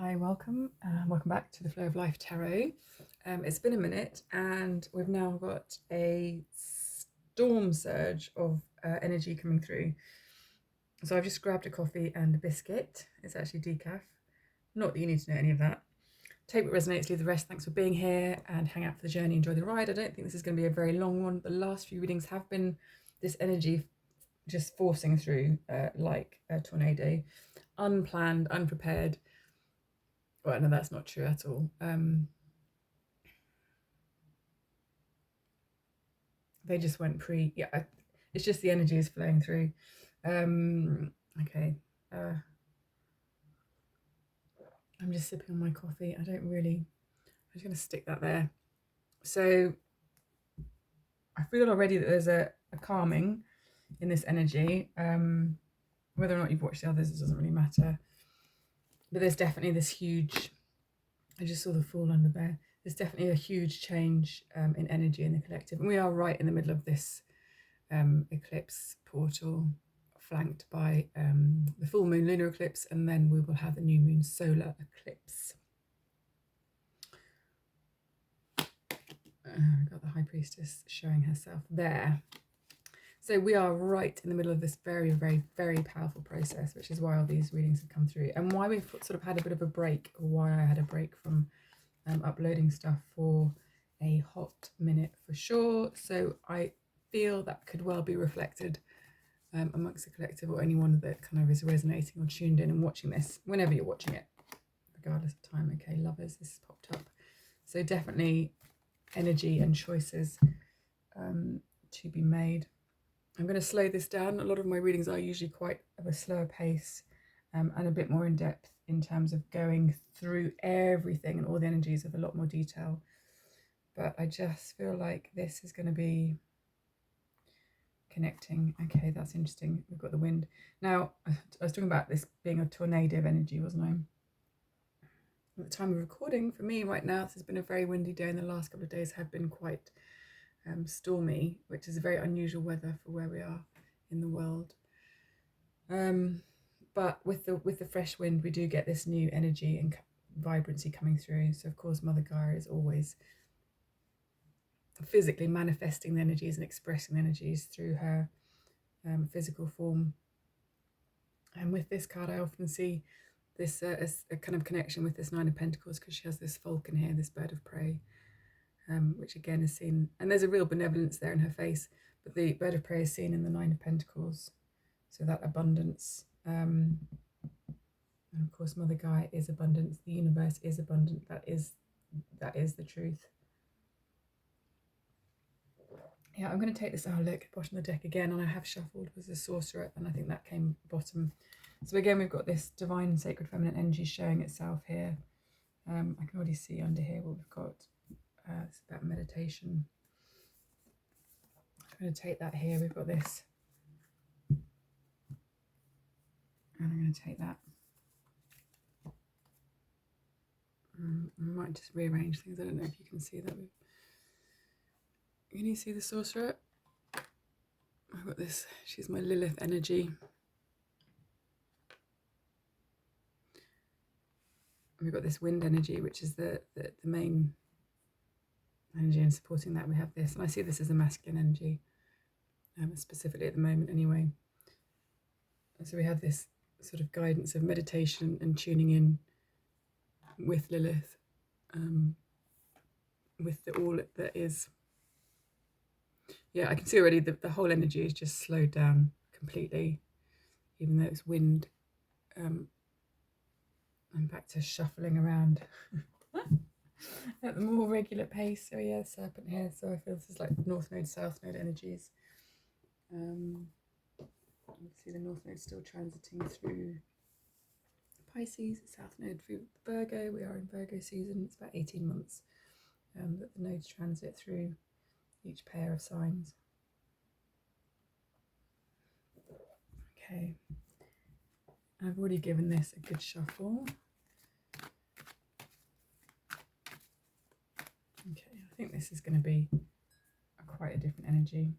Hi, welcome. Welcome back to the Flow of Life Tarot. It's been a minute and we've now got a storm surge of energy coming through. So I've just grabbed a coffee and a biscuit. It's actually decaf. Not that you need to know any of that. Take what resonates, leave the rest. Thanks for being here and hang out for the journey, enjoy the ride. I don't think this is going to be a very long one. The last few readings have been this energy just forcing through like a tornado. Unplanned, unprepared. Well, no, that's not true at all. They just went it's just the energy is flowing through. Okay. I'm just sipping on my coffee. I'm just going to stick that there. So I feel already that there's a calming in this energy. Whether or not you've watched the others, it doesn't really matter. But there's definitely this huge, I just saw the fall under there. There's definitely a huge change in energy in the collective. And we are right in the middle of this eclipse portal, flanked by the full moon lunar eclipse, and then we will have the new moon solar eclipse. We've got the High Priestess showing herself there. So we are right in the middle of this very, very, very powerful process, which is why all these readings have come through and why we've sort of had a bit of a break, or why I had a break from uploading stuff for a hot minute for sure. So I feel that could well be reflected amongst the collective, or anyone that kind of is resonating or tuned in and watching this, whenever you're watching it, regardless of time. Okay, lovers, this has popped up. So definitely energy and choices to be made. I'm going to slow this down. A lot of my readings are usually quite of a slower pace and a bit more in depth in terms of going through everything and all the energies with a lot more detail. But I just feel like this is going to be connecting. Okay, that's interesting. We've got the wind. Now, I was talking about this being a tornado of energy, wasn't I? At the time of recording, for me right now, this has been a very windy day, and the last couple of days have been quite stormy, which is a very unusual weather for where we are in the world. But with the fresh wind, we do get this new energy and vibrancy coming through. So of course, Mother Gaia is always physically manifesting the energies and expressing the energies through her physical form. And with this card, I often see this as a kind of connection with this Nine of Pentacles, because she has this falcon here, this bird of prey, which again is seen, and there's a real benevolence there in her face, but the bird of prey is seen in the Nine of Pentacles, so that abundance. And of course, Mother Gaia is abundance. The universe is abundant. That is the truth. Yeah, I'm going to take this. Oh, look, bottom of the deck again, and I have shuffled was the Sorcerer, and I think that came bottom. So again, we've got this divine and sacred feminine energy showing itself here. I can already see under here what we've got. It's about meditation. I'm going to take that here. We've got this, and I'm going to take that. I might just rearrange things. I don't know if you can see that. Can you see the Sorcerer? I've got this. She's my Lilith energy. And we've got this wind energy, which is the main energy, and supporting that we have this. And I see this as a masculine energy, specifically at the moment anyway. And so we have this sort of guidance of meditation and tuning in with Lilith, with the all that is. Yeah, I can see already the whole energy is just slowed down completely, even though it's wind. I'm back to shuffling around at the more regular pace. So yeah, serpent here. So I feel this is like North Node, South Node energies. You can see the North Node still transiting through Pisces, South Node through Virgo. We are in Virgo season. It's about 18 months that the nodes transit through each pair of signs. Okay, I've already given this a good shuffle. Okay, I think this is going to be quite a different energy.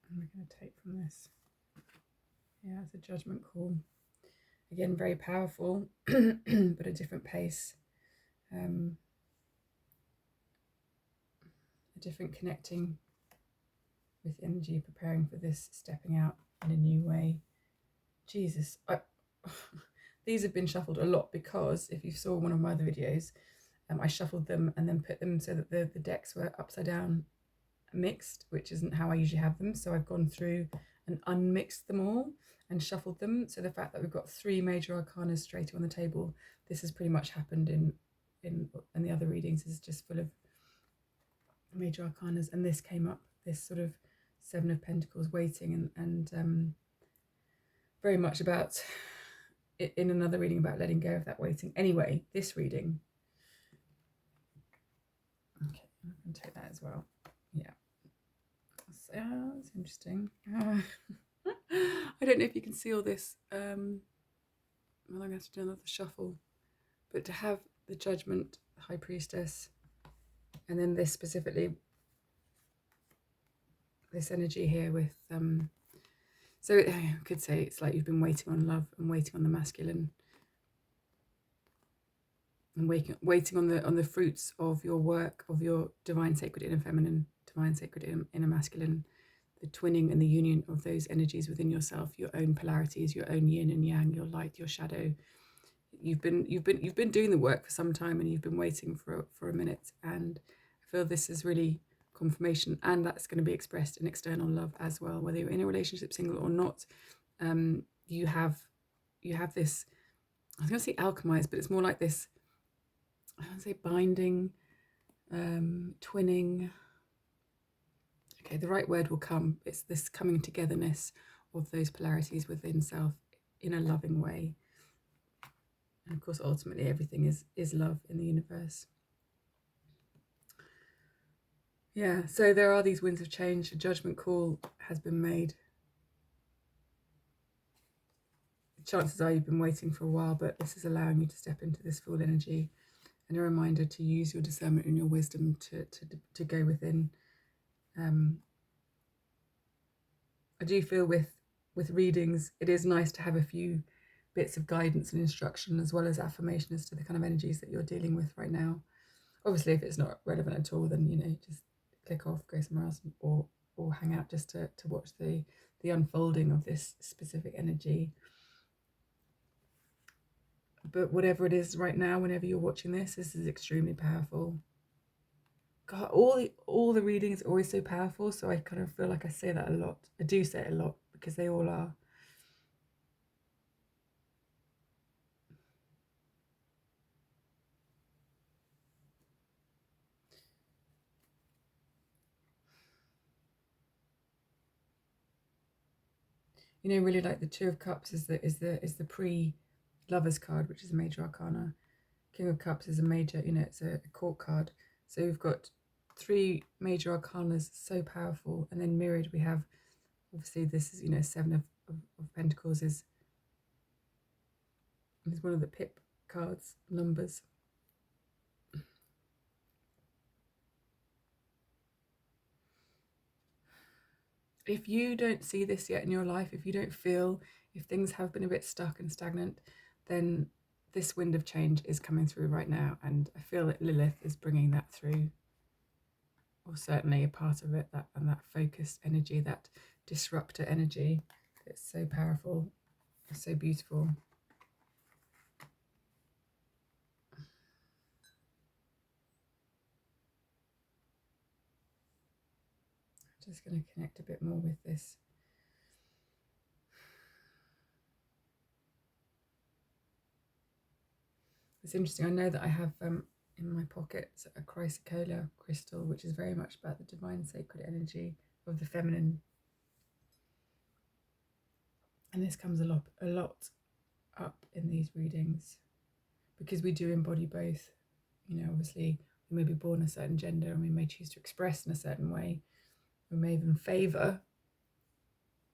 And we're going to take from this. Yeah, it's a judgment call. Again, very powerful, but a different pace. A different connecting with energy, preparing for this, stepping out in a new way. Jesus, these have been shuffled a lot because if you saw one of my other videos, I shuffled them and then put them so that the decks were upside down mixed, which isn't how I usually have them. So I've gone through and unmixed them all and shuffled them. So the fact that we've got 3 major arcanas straight on the table, this has pretty much happened in the other readings. This is just full of major arcanas, and this came up, this sort of 7 of Pentacles waiting, and very much about in another reading about letting go of that waiting. Anyway, this reading, okay, I can take that as well. Yeah, so that's interesting. I don't know if you can see all this. I'm going to have to do another shuffle, but to have the Judgment, High Priestess, and then this specifically, this energy here with so I could say it's like you've been waiting on love and waiting on the masculine, and waiting on the fruits of your work, of your divine sacred inner feminine, divine sacred inner masculine, the twinning and the union of those energies within yourself, your own polarities, your own yin and yang, your light, your shadow. You've been doing the work for some time, and you've been waiting for a minute, and I feel this is really confirmation, and that's going to be expressed in external love as well, whether you're in a relationship, single or not. You have this, I was going to say alchemized, but it's more like this, I don't say binding, twinning. Okay, the right word will come. It's this coming togetherness of those polarities within self in a loving way. And of course, ultimately, everything is love in the universe. Yeah, so there are these winds of change. A judgment call has been made. Chances are you've been waiting for a while, but this is allowing you to step into this full energy, and a reminder to use your discernment and your wisdom to go within. I do feel with readings, it is nice to have a few bits of guidance and instruction, as well as affirmation as to the kind of energies that you're dealing with right now. Obviously, if it's not relevant at all, then just click off, go somewhere else, or hang out just to watch the unfolding of this specific energy. But whatever it is right now, whenever you're watching this is extremely powerful. God, all the readings are always so powerful, so I kind of feel like I say that a lot. I do say it a lot because they all are. Really like the Two of Cups is the pre-lovers card, which is a major arcana. King of Cups is a major, it's a court card. So we've got 3 major arcanas, so powerful, and then mirrored we have, obviously this is 7 of Pentacles is one of the pip cards numbers. If you don't see this yet in your life, if you don't feel, if things have been a bit stuck and stagnant, then this wind of change is coming through right now, and I feel that Lilith is bringing that through, or certainly a part of it, that focused energy, that disruptor energy. It's so powerful, it's so beautiful. I'm just going to connect a bit more with this. It's interesting. I know that I have in my pocket a chrysocolla crystal, which is very much about the divine sacred energy of the feminine. And this comes a lot up in these readings, because we do embody both. Obviously we may be born a certain gender, and we may choose to express in a certain way. We may even favour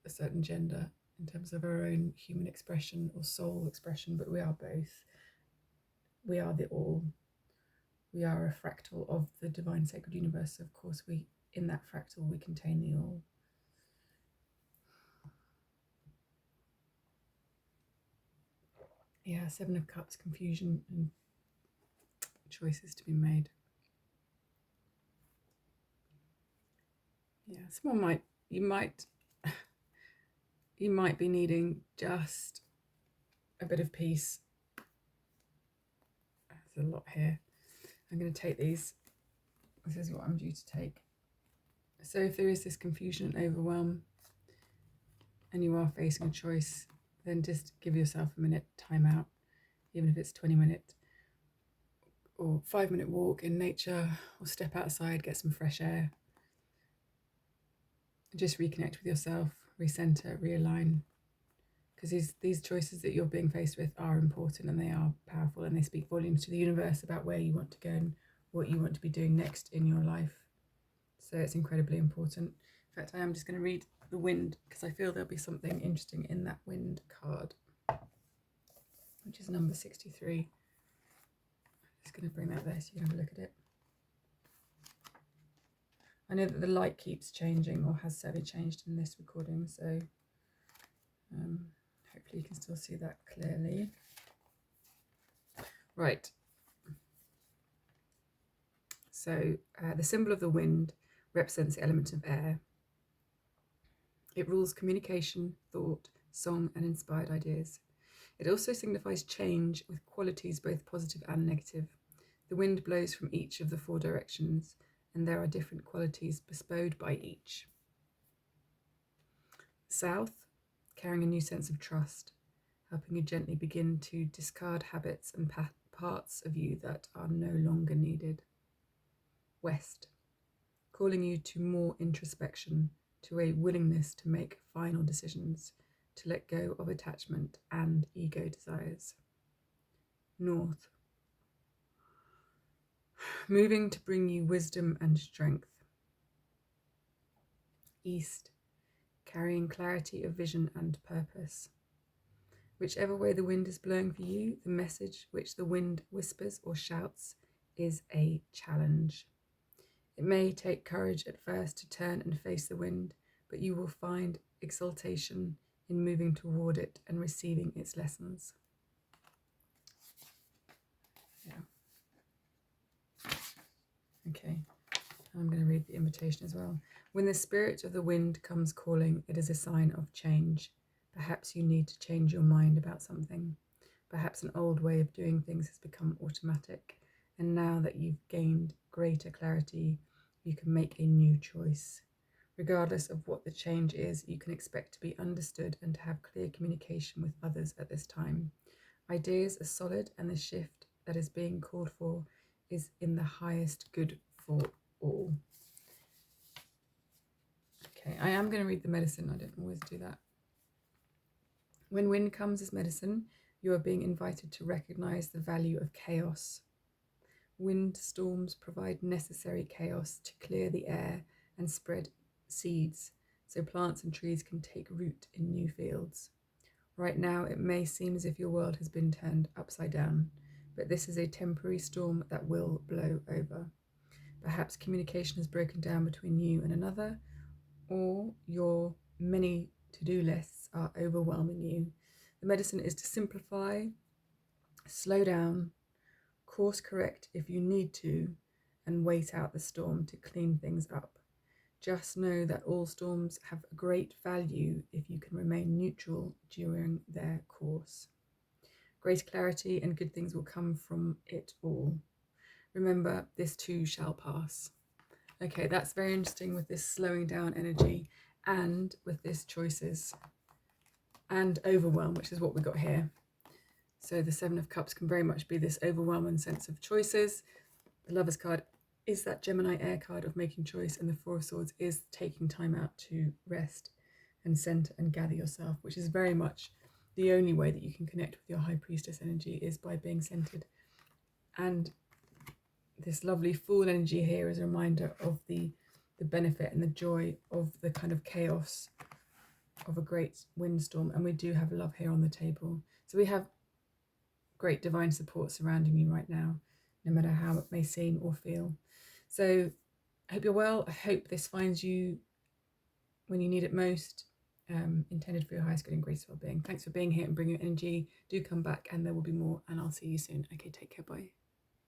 a certain gender in terms of our own human expression or soul expression, but we are both. We are the all. We are a fractal of the divine sacred universe. Of course, in that fractal we contain the all. Yeah, Seven of Cups, confusion and choices to be made. Yeah, you might be needing just a bit of peace. There's a lot here. I'm going to take these. This is what I'm due to take. So if there is this confusion and overwhelm and you are facing a choice, then just give yourself a minute time out, even if it's 20-minute or 5-minute walk in nature, or step outside, get some fresh air. Just reconnect with yourself, recenter, realign. Because these choices that you're being faced with are important, and they are powerful, and they speak volumes to the universe about where you want to go and what you want to be doing next in your life. So it's incredibly important. In fact, I am just going to read the wind, because I feel there'll be something interesting in that wind card, which is number 63. I'm just going to bring that there so you can have a look at it. I know that the light keeps changing, or has certainly changed in this recording, so hopefully you can still see that clearly. Right. So the symbol of the wind represents the element of air. It rules communication, thought, song, and inspired ideas. It also signifies change with qualities both positive and negative. The wind blows from each of the 4 directions, and there are different qualities bestowed by each. South, carrying a new sense of trust, helping you gently begin to discard habits and parts of you that are no longer needed. West, calling you to more introspection, to a willingness to make final decisions, to let go of attachment and ego desires. North, moving to bring you wisdom and strength. East, carrying clarity of vision and purpose. Whichever way the wind is blowing for you, the message which the wind whispers or shouts is a challenge. It may take courage at first to turn and face the wind, but you will find exaltation in moving toward it and receiving its lessons. Yeah. Okay, I'm going to read the invitation as well. When the spirit of the wind comes calling, it is a sign of change. Perhaps you need to change your mind about something. Perhaps an old way of doing things has become automatic, and now that you've gained greater clarity, you can make a new choice. Regardless of what the change is, you can expect to be understood and to have clear communication with others at this time. Ideas are solid, and the shift that is being called for is in the highest good for all. Okay, I am going to read the medicine. I don't always do that. When wind comes as medicine, you are being invited to recognize the value of chaos. Wind storms provide necessary chaos to clear the air and spread seeds so plants and trees can take root in new fields. Right now, it may seem as if your world has been turned upside down, but this is a temporary storm that will blow over. Perhaps communication has broken down between you and another, or your many to-do lists are overwhelming you. The medicine is to simplify, slow down, course correct if you need to, and wait out the storm to clean things up. Just know that all storms have great value if you can remain neutral during their course. Great clarity and good things will come from it all. Remember, this too shall pass. Okay, that's very interesting with this slowing down energy and with this choices and overwhelm, which is what we got here. So the 7 of Cups can very much be this overwhelming sense of choices. The Lover's card is that Gemini air card of making choice, and the 4 of Swords is taking time out to rest and center and gather yourself, which is very much the only way that you can connect with your High Priestess energy, is by being centered. And this lovely Fool energy here is a reminder of the benefit and the joy of the kind of chaos of a great windstorm. And we do have love here on the table. So we have great divine support surrounding you right now, no matter how it may seem or feel. So I hope you're well. I hope this finds you when you need it most. intended for your highest good and greatest well-being. Thanks for being here and bringing your energy. Do come back, and there will be more, and I'll see you soon. Okay, take care. Bye.